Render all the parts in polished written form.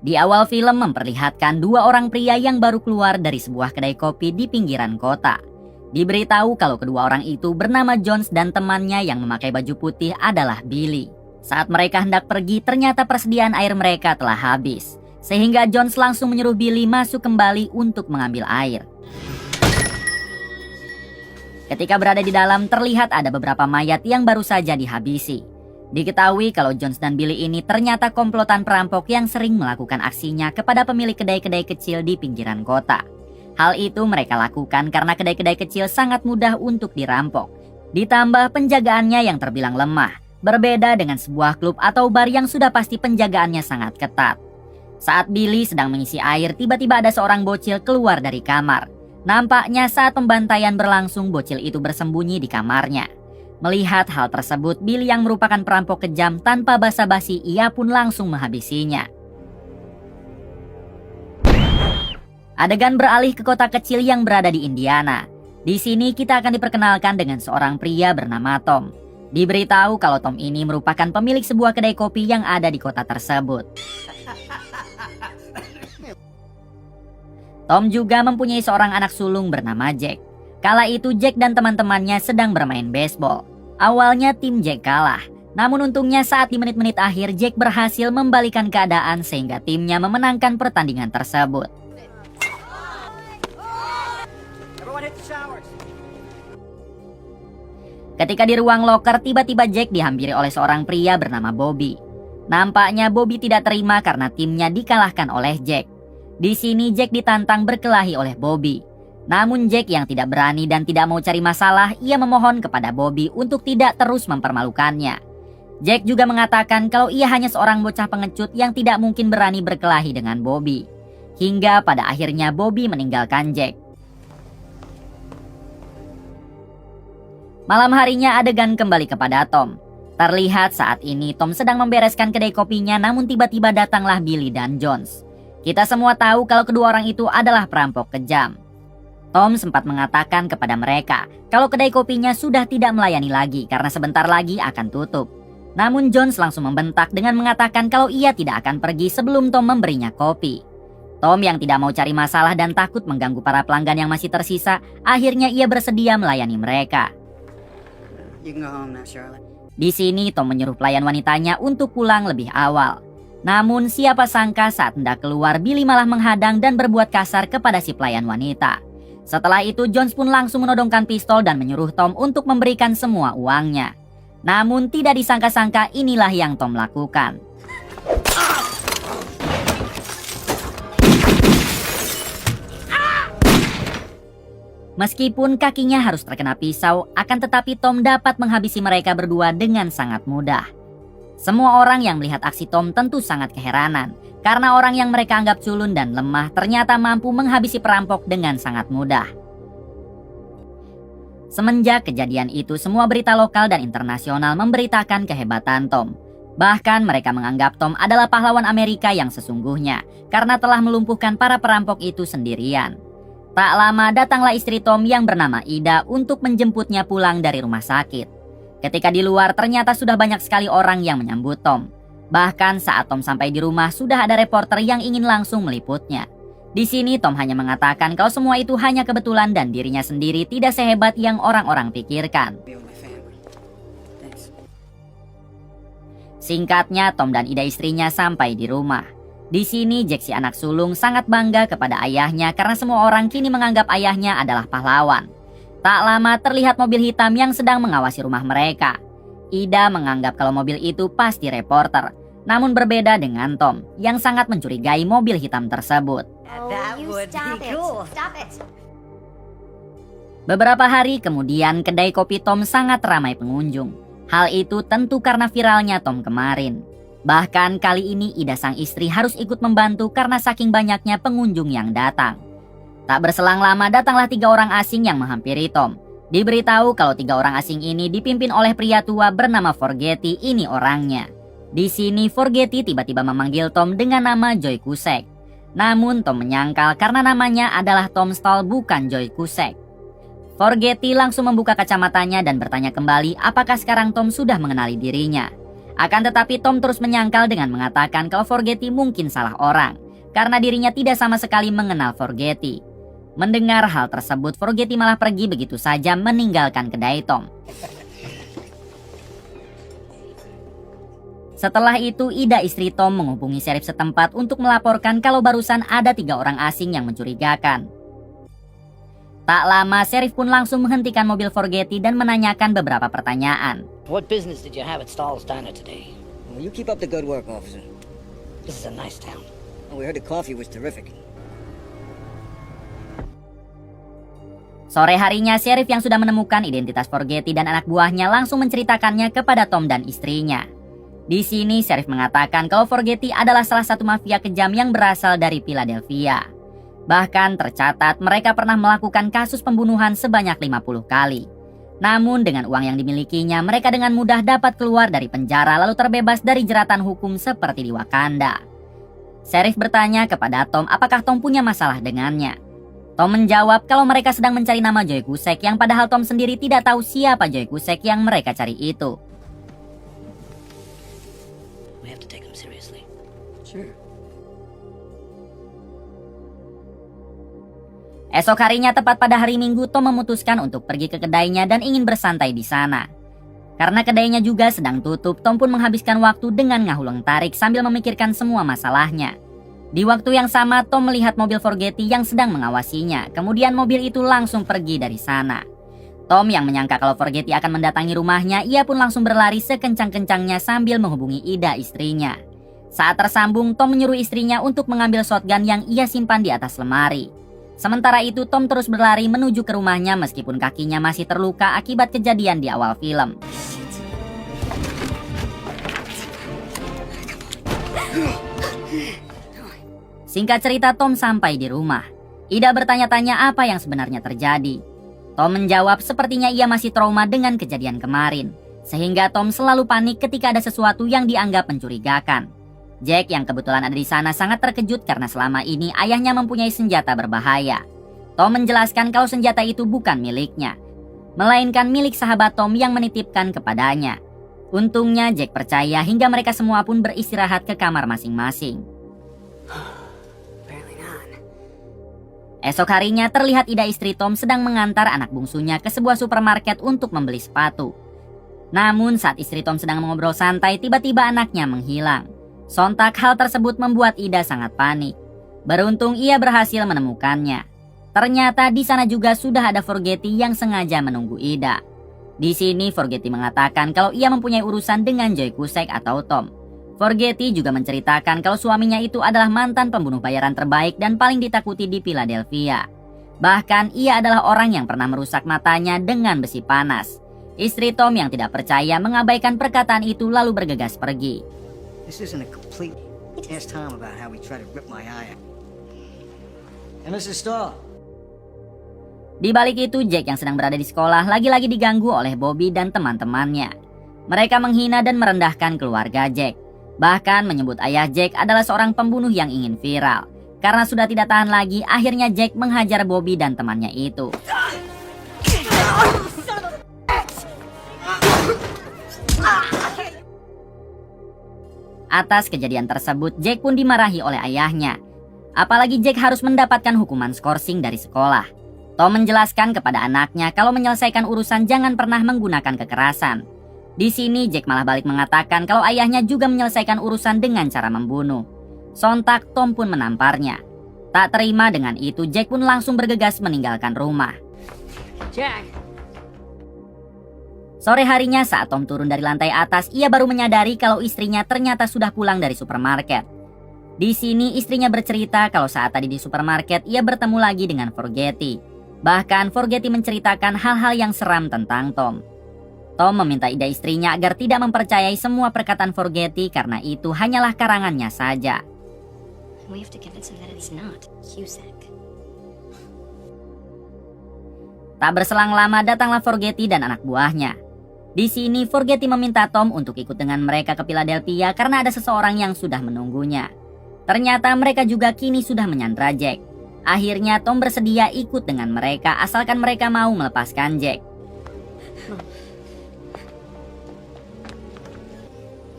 Di awal film memperlihatkan dua orang pria yang baru keluar dari sebuah kedai kopi di pinggiran kota. Diberitahu kalau kedua orang itu bernama Jones dan temannya yang memakai baju putih adalah Billy. Saat mereka hendak pergi, ternyata persediaan air mereka telah habis. Sehingga Jones langsung menyuruh Billy masuk kembali untuk mengambil air. Ketika berada di dalam, terlihat ada beberapa mayat yang baru saja dihabisi. Diketahui kalau Jones dan Billy ini ternyata komplotan perampok yang sering melakukan aksinya kepada pemilik kedai-kedai kecil di pinggiran kota. Hal itu mereka lakukan karena kedai-kedai kecil sangat mudah untuk dirampok. Ditambah penjagaannya yang terbilang lemah, berbeda dengan sebuah klub atau bar yang sudah pasti penjagaannya sangat ketat. Saat Billy sedang mengisi air, tiba-tiba ada seorang bocil keluar dari kamar. Nampaknya saat pembantaian berlangsung, bocil itu bersembunyi di kamarnya. Melihat hal tersebut, Billy yang merupakan perampok kejam tanpa basa-basi, ia pun langsung menghabisinya. Adegan beralih ke kota kecil yang berada di Indiana. Di sini kita akan diperkenalkan dengan seorang pria bernama Tom. Diberitahu kalau Tom ini merupakan pemilik sebuah kedai kopi yang ada di kota tersebut. Tom juga mempunyai seorang anak sulung bernama Jack. Kala itu Jack dan teman-temannya sedang bermain baseball. Awalnya tim Jack kalah, namun untungnya saat di menit-menit akhir Jack berhasil membalikan keadaan sehingga timnya memenangkan pertandingan tersebut. Ketika di ruang loker, tiba-tiba Jack dihampiri oleh seorang pria bernama Bobby. Nampaknya Bobby tidak terima karena timnya dikalahkan oleh Jack. Di sini Jack ditantang berkelahi oleh Bobby. Namun Jack yang tidak berani dan tidak mau cari masalah, ia memohon kepada Bobby untuk tidak terus mempermalukannya. Jack juga mengatakan kalau ia hanya seorang bocah pengecut yang tidak mungkin berani berkelahi dengan Bobby. Hingga pada akhirnya Bobby meninggalkan Jack. Malam harinya adegan kembali kepada Tom. Terlihat saat ini Tom sedang membereskan kedai kopinya, namun tiba-tiba datanglah Billy dan Jones. Kita semua tahu kalau kedua orang itu adalah perampok kejam. Tom sempat mengatakan kepada mereka kalau kedai kopinya sudah tidak melayani lagi karena sebentar lagi akan tutup. Namun Jones langsung membentak dengan mengatakan kalau ia tidak akan pergi sebelum Tom memberinya kopi. Tom yang tidak mau cari masalah dan takut mengganggu para pelanggan yang masih tersisa, akhirnya ia bersedia melayani mereka. Di sini Tom menyuruh pelayan wanitanya untuk pulang lebih awal. Namun siapa sangka saat hendak keluar, Billy malah menghadang dan berbuat kasar kepada si pelayan wanita. Setelah itu Jones pun langsung menodongkan pistol dan menyuruh Tom untuk memberikan semua uangnya. Namun tidak disangka-sangka inilah yang Tom lakukan. Meskipun kakinya harus terkena pisau, akan tetapi Tom dapat menghabisi mereka berdua dengan sangat mudah. Semua orang yang melihat aksi Tom tentu sangat keheranan. Karena orang yang mereka anggap culun dan lemah ternyata mampu menghabisi perampok dengan sangat mudah. Semenjak kejadian itu, semua berita lokal dan internasional memberitakan kehebatan Tom. Bahkan mereka menganggap Tom adalah pahlawan Amerika yang sesungguhnya karena telah melumpuhkan para perampok itu sendirian. Tak lama datanglah istri Tom yang bernama Ida untuk menjemputnya pulang dari rumah sakit. Ketika di luar ternyata sudah banyak sekali orang yang menyambut Tom. Bahkan saat Tom sampai di rumah sudah ada reporter yang ingin langsung meliputnya. Di sini Tom hanya mengatakan kalau semua itu hanya kebetulan dan dirinya sendiri tidak sehebat yang orang-orang pikirkan. Singkatnya Tom dan Ida istrinya sampai di rumah. Di sini Jack si anak sulung sangat bangga kepada ayahnya karena semua orang kini menganggap ayahnya adalah pahlawan. Tak lama terlihat mobil hitam yang sedang mengawasi rumah mereka. Ida menganggap kalau mobil itu pasti reporter. Namun berbeda dengan Tom yang sangat mencurigai mobil hitam tersebut. Beberapa hari kemudian kedai kopi Tom sangat ramai pengunjung. Hal itu tentu karena viralnya Tom kemarin. Bahkan kali ini Ida sang istri harus ikut membantu karena saking banyaknya pengunjung yang datang. Tak berselang lama datanglah 3 orang asing yang menghampiri Tom. Diberitahu kalau 3 orang asing ini dipimpin oleh pria tua bernama Forgetty, ini orangnya. Di sini Forgetty tiba-tiba memanggil Tom dengan nama Joy Cusack. Namun Tom menyangkal karena namanya adalah Tom Stahl bukan Joy Cusack. Forgetty langsung membuka kacamatanya dan bertanya kembali apakah sekarang Tom sudah mengenali dirinya. Akan tetapi Tom terus menyangkal dengan mengatakan kalau Forgetty mungkin salah orang, karena dirinya tidak sama sekali mengenal Forgetty. Mendengar hal tersebut, Forgetty malah pergi begitu saja meninggalkan kedai Tom. Setelah itu, Ida istri Tom menghubungi sheriff setempat untuk melaporkan kalau barusan ada 3 orang asing yang mencurigakan. Tak lama, sheriff pun langsung menghentikan mobil Forgetty dan menanyakan beberapa pertanyaan. What business did you have at Stahl's Diner today? Well, you keep up the good work, officer. This is a nice town. Oh, we heard the coffee was terrific. Sore harinya, sheriff yang sudah menemukan identitas Forgetty dan anak buahnya langsung menceritakannya kepada Tom dan istrinya. Di sini, sheriff mengatakan kalau Forgetty adalah salah satu mafia kejam yang berasal dari Philadelphia. Bahkan tercatat mereka pernah melakukan kasus pembunuhan sebanyak 50 kali. Namun dengan uang yang dimilikinya, mereka dengan mudah dapat keluar dari penjara lalu terbebas dari jeratan hukum seperti di Wakanda. Sheriff bertanya kepada Tom apakah Tom punya masalah dengannya. Tom menjawab kalau mereka sedang mencari nama Joe Cusack, yang padahal Tom sendiri tidak tahu siapa Joe Cusack yang mereka cari itu. We have to take him seriously. Sure. Esok harinya tepat pada hari Minggu, Tom memutuskan untuk pergi ke kedainya dan ingin bersantai di sana. Karena kedainya juga sedang tutup, Tom pun menghabiskan waktu dengan ngahuleng tarik sambil memikirkan semua masalahnya. Di waktu yang sama, Tom melihat mobil Forgetty yang sedang mengawasinya. Kemudian mobil itu langsung pergi dari sana. Tom yang menyangka kalau Forgetty akan mendatangi rumahnya, ia pun langsung berlari sekencang-kencangnya sambil menghubungi Ida istrinya. Saat tersambung, Tom menyuruh istrinya untuk mengambil shotgun yang ia simpan di atas lemari. Sementara itu, Tom terus berlari menuju ke rumahnya meskipun kakinya masih terluka akibat kejadian di awal film. Singkat cerita, Tom sampai di rumah. Ida bertanya-tanya apa yang sebenarnya terjadi. Tom menjawab sepertinya ia masih trauma dengan kejadian kemarin, sehingga Tom selalu panik ketika ada sesuatu yang dianggap mencurigakan. Jack yang kebetulan ada di sana sangat terkejut karena selama ini ayahnya mempunyai senjata berbahaya. Tom menjelaskan kalau senjata itu bukan miliknya, melainkan milik sahabat Tom yang menitipkan kepadanya. Untungnya Jack percaya hingga mereka semua pun beristirahat ke kamar masing-masing. Esok harinya terlihat Ida istri Tom sedang mengantar anak bungsunya ke sebuah supermarket untuk membeli sepatu. Namun saat istri Tom sedang mengobrol santai, tiba-tiba anaknya menghilang. Sontak hal tersebut membuat Ida sangat panik. Beruntung ia berhasil menemukannya. Ternyata di sana juga sudah ada Forgetty yang sengaja menunggu Ida. Di sini Forgetty mengatakan kalau ia mempunyai urusan dengan Joe Cusack atau Tom. Forgetty juga menceritakan kalau suaminya itu adalah mantan pembunuh bayaran terbaik dan paling ditakuti di Philadelphia. Bahkan ia adalah orang yang pernah merusak matanya dengan besi panas. Istri Tom yang tidak percaya mengabaikan perkataan itu lalu bergegas pergi. This isn't a complete. Ask Tom about how he tried to rip my eye out. And Mrs. Stahl. Di balik itu, Jack yang sedang berada di sekolah lagi-lagi diganggu oleh Bobby dan teman-temannya. Mereka menghina dan merendahkan keluarga Jack. Bahkan menyebut ayah Jack adalah seorang pembunuh yang ingin viral. Karena sudah tidak tahan lagi, akhirnya Jack menghajar Bobby dan temannya itu. Atas kejadian tersebut, Jack pun dimarahi oleh ayahnya. Apalagi Jack harus mendapatkan hukuman skorsing dari sekolah. Tom menjelaskan kepada anaknya kalau menyelesaikan urusan jangan pernah menggunakan kekerasan. Di sini Jack malah balik mengatakan kalau ayahnya juga menyelesaikan urusan dengan cara membunuh. Sontak Tom pun menamparnya. Tak terima dengan itu, Jack pun langsung bergegas meninggalkan rumah. Jack! Sore harinya saat Tom turun dari lantai atas, ia baru menyadari kalau istrinya ternyata sudah pulang dari supermarket. Di sini istrinya bercerita kalau saat tadi di supermarket ia bertemu lagi dengan Forgetty. Bahkan Forgetty menceritakan hal-hal yang seram tentang Tom. Tom meminta Ida istrinya agar tidak mempercayai semua perkataan Forgetty karena itu hanyalah karangannya saja. We have to convince him that it's not Cusack. Tak berselang lama datanglah Forgetty dan anak buahnya. Di sini Forgetty meminta Tom untuk ikut dengan mereka ke Philadelphia karena ada seseorang yang sudah menunggunya. Ternyata mereka juga kini sudah menyandra Jack. Akhirnya Tom bersedia ikut dengan mereka asalkan mereka mau melepaskan Jack.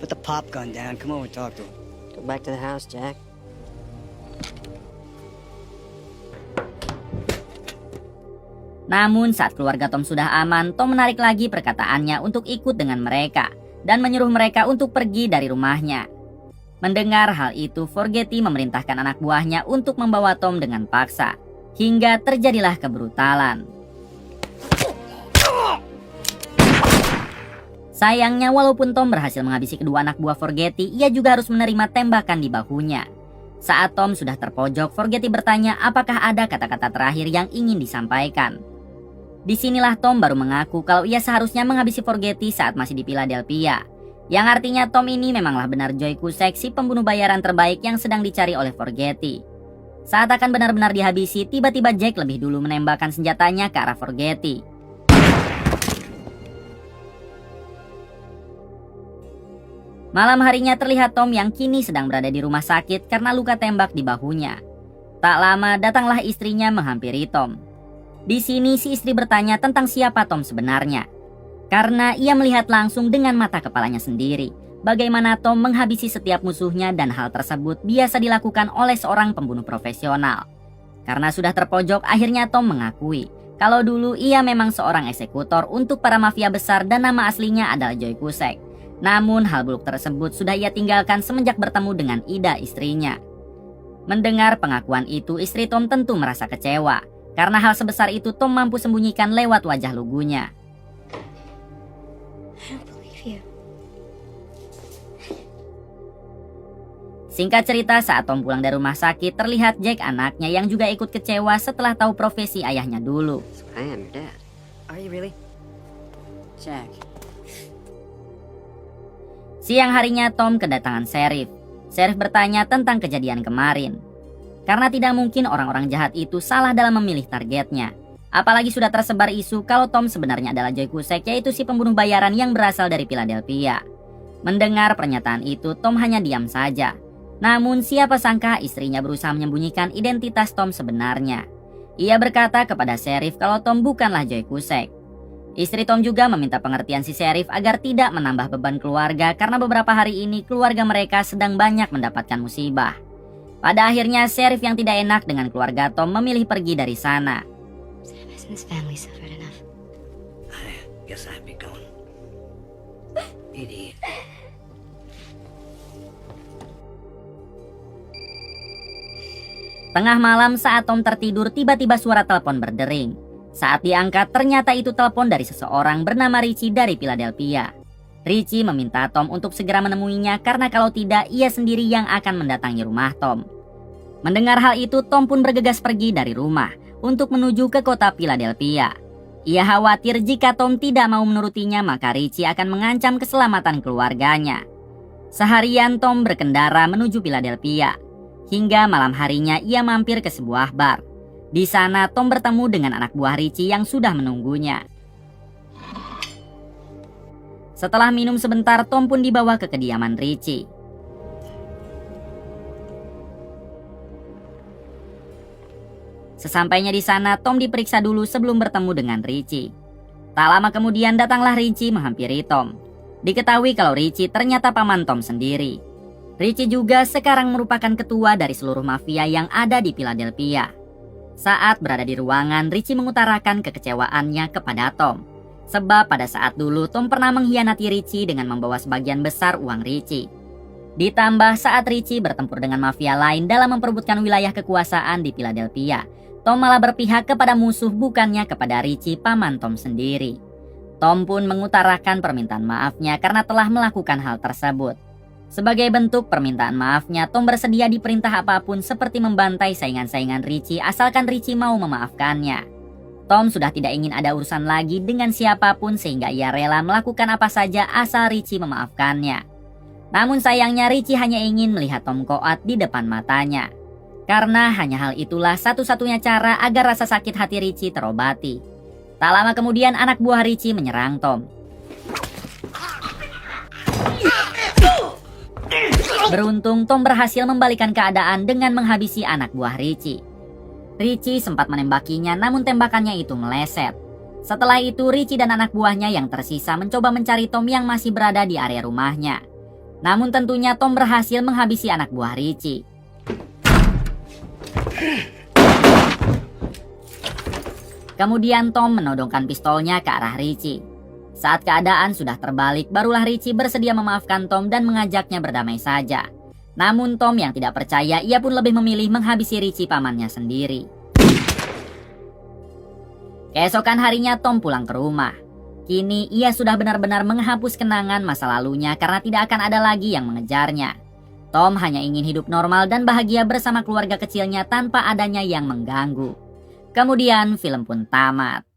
But the pop gun down. Come over and talk to him. Go back to the house, Jack. Namun saat keluarga Tom sudah aman, Tom menarik lagi perkataannya untuk ikut dengan mereka dan menyuruh mereka untuk pergi dari rumahnya. Mendengar hal itu, Forgetti memerintahkan anak buahnya untuk membawa Tom dengan paksa, hingga terjadilah kebrutalan. Sayangnya, walaupun Tom berhasil menghabisi kedua anak buah Forgetti, ia juga harus menerima tembakan di bahunya. Saat Tom sudah terpojok, Forgetti bertanya apakah ada kata-kata terakhir yang ingin disampaikan. Disinilah Tom baru mengaku kalau ia seharusnya menghabisi Forgetti saat masih di Philadelphia. Yang artinya Tom ini memanglah benar Joe Cusack, si pembunuh bayaran terbaik yang sedang dicari oleh Forgetti. Saat akan benar-benar dihabisi, tiba-tiba Jack lebih dulu menembakkan senjatanya ke arah Forgetti. Malam harinya terlihat Tom yang kini sedang berada di rumah sakit karena luka tembak di bahunya. Tak lama datanglah istrinya menghampiri Tom. Di sini si istri bertanya tentang siapa Tom sebenarnya. Karena ia melihat langsung dengan mata kepalanya sendiri bagaimana Tom menghabisi setiap musuhnya, dan hal tersebut biasa dilakukan oleh seorang pembunuh profesional. Karena sudah terpojok, akhirnya Tom mengakui kalau dulu ia memang seorang eksekutor untuk para mafia besar dan nama aslinya adalah Joe Cusack. Namun hal buruk tersebut sudah ia tinggalkan semenjak bertemu dengan Ida, istrinya. Mendengar pengakuan itu, istri Tom tentu merasa kecewa. Karena hal sebesar itu Tom mampu sembunyikan lewat wajah lugunya. I don't believe you. Singkat cerita, saat Tom pulang dari rumah sakit, terlihat Jack, anaknya, yang juga ikut kecewa setelah tahu profesi ayahnya dulu. I am your dad. Are you really? Jack. Siang harinya Tom kedatangan sheriff. Sheriff bertanya tentang kejadian kemarin. Karena tidak mungkin orang-orang jahat itu salah dalam memilih targetnya. Apalagi sudah tersebar isu kalau Tom sebenarnya adalah Joe Cusack, yaitu si pembunuh bayaran yang berasal dari Philadelphia. Mendengar pernyataan itu, Tom hanya diam saja. Namun siapa sangka istrinya berusaha menyembunyikan identitas Tom sebenarnya. Ia berkata kepada sheriff kalau Tom bukanlah Joe Cusack. Istri Tom juga meminta pengertian si sheriff agar tidak menambah beban keluarga karena beberapa hari ini keluarga mereka sedang banyak mendapatkan musibah. Pada akhirnya sheriff yang tidak enak dengan keluarga Tom memilih pergi dari sana. This family suffered enough. I guess I'd be going. Idiot. Tengah malam saat Tom tertidur, tiba-tiba suara telepon berdering. Saat diangkat, ternyata itu telepon dari seseorang bernama Richie dari Philadelphia. Richie meminta Tom untuk segera menemuinya karena kalau tidak, ia sendiri yang akan mendatangi rumah Tom. Mendengar hal itu, Tom pun bergegas pergi dari rumah untuk menuju ke kota Philadelphia. Ia khawatir jika Tom tidak mau menurutinya, maka Richie akan mengancam keselamatan keluarganya. Seharian Tom berkendara menuju Philadelphia. Hingga malam harinya ia mampir ke sebuah bar. Di sana Tom bertemu dengan anak buah Richie yang sudah menunggunya. Setelah minum sebentar, Tom pun dibawa ke kediaman Richie. Sesampainya di sana, Tom diperiksa dulu sebelum bertemu dengan Richie. Tak lama kemudian datanglah Richie menghampiri Tom. Diketahui kalau Richie ternyata paman Tom sendiri. Richie juga sekarang merupakan ketua dari seluruh mafia yang ada di Philadelphia. Saat berada di ruangan, Richie mengutarakan kekecewaannya kepada Tom. Sebab pada saat dulu Tom pernah mengkhianati Richie dengan membawa sebagian besar uang Richie. Ditambah saat Richie bertempur dengan mafia lain dalam memperebutkan wilayah kekuasaan di Philadelphia, Tom malah berpihak kepada musuh bukannya kepada Richie, paman Tom sendiri. Tom pun mengutarakan permintaan maafnya karena telah melakukan hal tersebut. Sebagai bentuk permintaan maafnya, Tom bersedia diperintah apapun seperti membantai saingan-saingan Richie asalkan Richie mau memaafkannya. Tom sudah tidak ingin ada urusan lagi dengan siapapun sehingga ia rela melakukan apa saja asal Richie memaafkannya. Namun sayangnya Richie hanya ingin melihat Tom koat di depan matanya. Karena hanya hal itulah satu-satunya cara agar rasa sakit hati Richie terobati. Tak lama kemudian anak buah Richie menyerang Tom. Beruntung Tom berhasil membalikan keadaan dengan menghabisi anak buah Richie. Richie sempat menembakinya namun tembakannya itu meleset. Setelah itu Richie dan anak buahnya yang tersisa mencoba mencari Tom yang masih berada di area rumahnya. Namun tentunya Tom berhasil menghabisi anak buah Richie. Kemudian Tom menodongkan pistolnya ke arah Richie. Saat keadaan sudah terbalik, barulah Richie bersedia memaafkan Tom dan mengajaknya berdamai saja. Namun Tom yang tidak percaya, ia pun lebih memilih menghabisi Richie pamannya sendiri. Keesokan harinya Tom pulang ke rumah. Kini ia sudah benar-benar menghapus kenangan masa lalunya karena tidak akan ada lagi yang mengejarnya. Tom hanya ingin hidup normal dan bahagia bersama keluarga kecilnya tanpa adanya yang mengganggu. Kemudian film pun tamat.